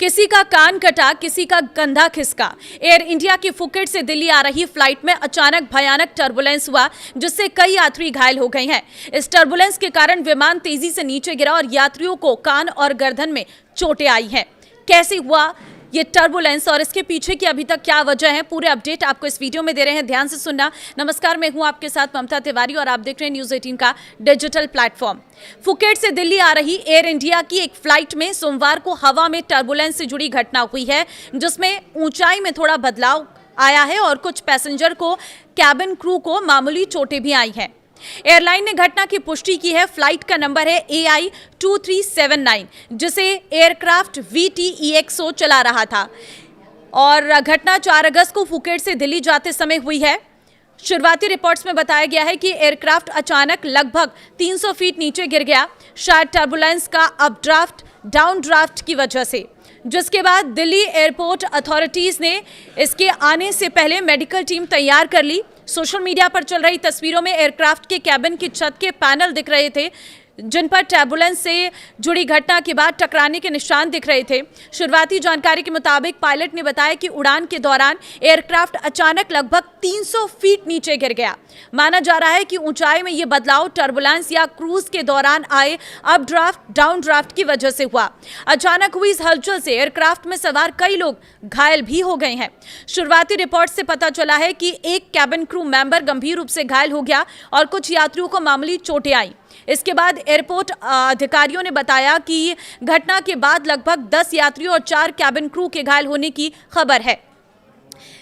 किसी का कान कटा, किसी का कंधा खिसका। एयर इंडिया की फुकेट से दिल्ली आ रही फ्लाइट में अचानक भयानक टर्बुलेंस हुआ, जिससे कई यात्री घायल हो गए हैं। इस टर्बुलेंस के कारण विमान तेजी से नीचे गिरा और यात्रियों को कान और गर्दन में चोटें आई हैं। कैसे हुआ ये टर्बुलेंस और इसके पीछे की अभी तक क्या वजह है, पूरे अपडेट आपको इस वीडियो में दे रहे हैं, ध्यान से सुनना। नमस्कार, मैं हूं आपके साथ ममता तिवारी और आप देख रहे हैं न्यूज़ 18 का डिजिटल प्लेटफॉर्म। फुकेट से दिल्ली आ रही एयर इंडिया की एक फ्लाइट में सोमवार को हवा में टर्बुलेंस से जुड़ी घटना हुई है, जिसमें ऊंचाई में थोड़ा बदलाव आया है और कुछ पैसेंजर को, कैबिन क्रू को मामूली चोटें भी आई हैं। एयरलाइन ने घटना की पुष्टि की है। फ्लाइट का नंबर है AI2379, जिसे एयरक्राफ्ट VTEXO चला रहा था और घटना 4 अगस्त को फुकेट से दिल्ली जाते समय हुई है। शुरुआती रिपोर्ट्स में बताया गया है कि एयरक्राफ्ट अचानक लगभग 300 फीट नीचे गिर गया, शायद टर्बुलेंस का अपड्राफ्ट डाउनड्राफ्ट की वजह से, जिसके बाद दिल्ली एयरपोर्ट अथॉरिटीज ने इसके आने से पहले मेडिकल टीम तैयार कर ली। सोशल मीडिया पर चल रही तस्वीरों में एयरक्राफ्ट के कैबिन की छत के पैनल दिख रहे थे, जिन पर टर्बुलेंस से जुड़ी घटना के बाद टकराने के निशान दिख रहे थे। शुरुआती जानकारी के मुताबिक पायलट ने बताया कि उड़ान के दौरान एयरक्राफ्ट अचानक लगभग 300 फीट नीचे गिर गया। माना जा रहा है कि ऊंचाई में यह बदलाव टर्बुलेंस या क्रूज के दौरान आए अपड्राफ्ट डाउनड्राफ्ट की वजह से हुआ। अचानक हुई इस हलचल से एयरक्राफ्ट में सवार कई लोग घायल भी हो गए हैं। शुरुआती रिपोर्ट से पता चला है कि एक कैबिन क्रू मेंबर गंभीर रूप से घायल हो गया और कुछ यात्रियों को मामूली चोटें आई। इसके बाद एयरपोर्ट अधिकारियों ने बताया कि घटना के बाद लगभग 10 यात्रियों और 4 कैबिन क्रू के घायल होने की खबर है।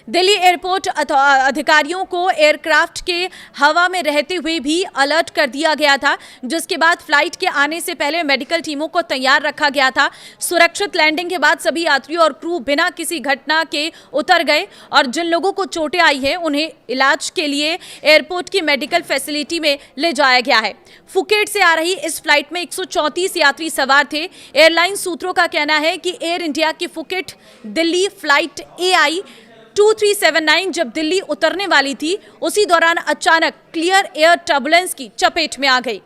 दिल्ली एयरपोर्ट अधिकारियों को एयरक्राफ्ट के हवा में रहते हुए भी अलर्ट कर दिया गया था, जिसके बाद फ्लाइट के आने से पहले मेडिकल टीमों को तैयार रखा गया था। सुरक्षित लैंडिंग के बाद सभी यात्रियों और क्रू बिना किसी घटना के उतर गए और जिन लोगों को चोटें आई हैं उन्हें इलाज के लिए एयरपोर्ट की मेडिकल फैसिलिटी में ले जाया गया है। फुकेट से आ रही इस फ्लाइट में 134 यात्री सवार थे। एयरलाइन सूत्रों का कहना है कि एयर इंडिया की फुकेट दिल्ली फ्लाइट AI2379 जब दिल्ली उतरने वाली थी, उसी दौरान अचानक क्लियर एयर टर्बुलेंस की चपेट में आ गई।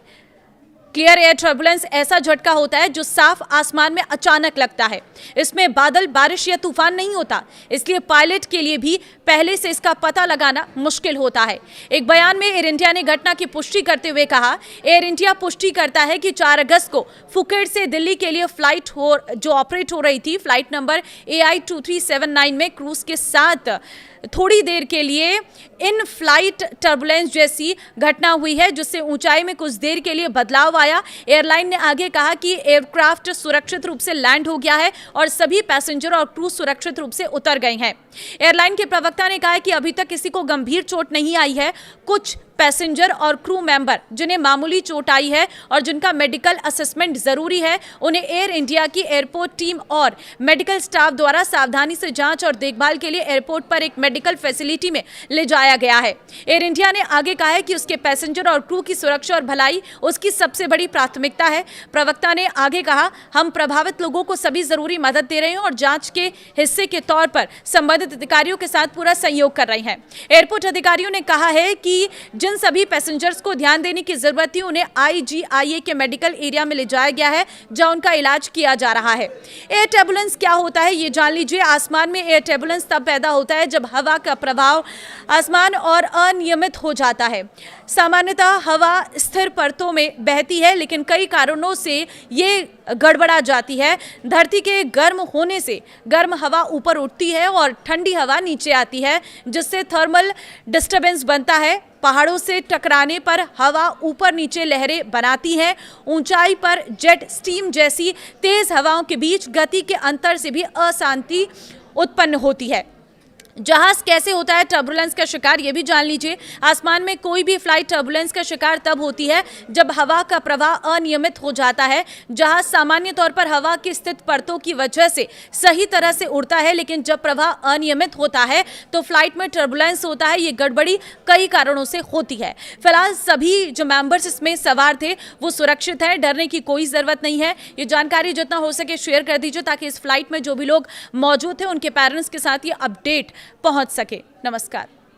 क्लियर एयर टर्बुलेंस ऐसा झटका होता है जो साफ आसमान में अचानक लगता है। इसमें बादल, बारिश या तूफान नहीं होता, इसलिए पायलट के लिए भी पहले से इसका पता लगाना मुश्किल होता है। एक बयान में एयर इंडिया ने घटना की पुष्टि करते हुए कहा, एयर इंडिया पुष्टि करता है कि 4 अगस्त को फुकेट से दिल्ली के लिए फ्लाइट जो ऑपरेट हो रही थी, फ्लाइट नंबर AI2379 में क्रूज के साथ थोड़ी देर के लिए इन फ्लाइट टर्बुलेंस जैसी घटना हुई है, जिससे ऊंचाई में कुछ देर के लिए बदलाव आया। एयरलाइन ने आगे कहा कि एयरक्राफ्ट सुरक्षित रूप से लैंड हो गया है और सभी पैसेंजर और क्रू सुरक्षित रूप से उतर गए हैं। एयरलाइन के प्रवक्ता ने कहा कि अभी तक किसी को गंभीर चोट नहीं आई है। कुछ पैसेंजर और क्रू मेंबर जिन्हें मामूली चोट आई है और जिनका मेडिकल असेसमेंट जरूरी है, उन्हें एयर इंडिया की एयरपोर्ट टीम और मेडिकल स्टाफ द्वारा सावधानी से जांच और देखभाल के लिए एयरपोर्ट पर एक मेडिकल फैसिलिटी में ले जाया गया है। एयर इंडिया ने आगे कहा है कि उसके पैसेंजर और क्रू की सुरक्षा और भलाई उसकी सबसे बड़ी प्राथमिकता है। प्रवक्ता ने आगे कहा, हम प्रभावित लोगों को सभी जरूरी मदद दे रहे हैं और जांच के हिस्से के तौर पर संबंधित अधिकारियों के साथ पूरा सहयोग कर रहे हैं। एयरपोर्ट अधिकारियों ने कहा है कि जिन सभी पैसेंजर्स को ध्यान देने की जरूरत थी, उन्हें IGIA के मेडिकल एरिया में ले जाया गया है, जहां उनका इलाज किया जा रहा है। एयर टर्बुलेंस क्या होता है ये जान लीजिए। आसमान में एयर टर्बुलेंस तब पैदा होता है जब हवा का प्रभाव आसमान और अनियमित हो जाता है। सामान्यतः हवा स्थिर परतों में बहती है, लेकिन कई कारणों से ये गड़बड़ा जाती है। धरती के गर्म होने से गर्म हवा ऊपर उठती है और ठंडी हवा नीचे आती है, जिससे थर्मल डिस्टर्बेंस बनता है। पहाड़ों से टकराने पर हवा ऊपर नीचे लहरें बनाती है। ऊंचाई पर जेट स्टीम जैसी तेज हवाओं के बीच गति के अंतर से भी अशांति उत्पन्न होती है। जहाज कैसे होता है टर्बुलेंस का शिकार, ये भी जान लीजिए। आसमान में कोई भी फ्लाइट टर्बुलेंस का शिकार तब होती है जब हवा का प्रवाह अनियमित हो जाता है। जहाज सामान्य तौर पर हवा की स्थित परतों की वजह से सही तरह से उड़ता है, लेकिन जब प्रवाह अनियमित होता है तो फ्लाइट में टर्बुलेंस होता है। ये गड़बड़ी कई कारणों से होती है। फिलहाल सभी जो मेंबर्स इसमें सवार थे वो सुरक्षित है, डरने की कोई जरूरत नहीं है। ये जानकारी जितना हो सके शेयर कर दीजिए, ताकि इस फ्लाइट में जो भी लोग मौजूद थे उनके पेरेंट्स के साथ ये अपडेट पहुंच सके। नमस्कार।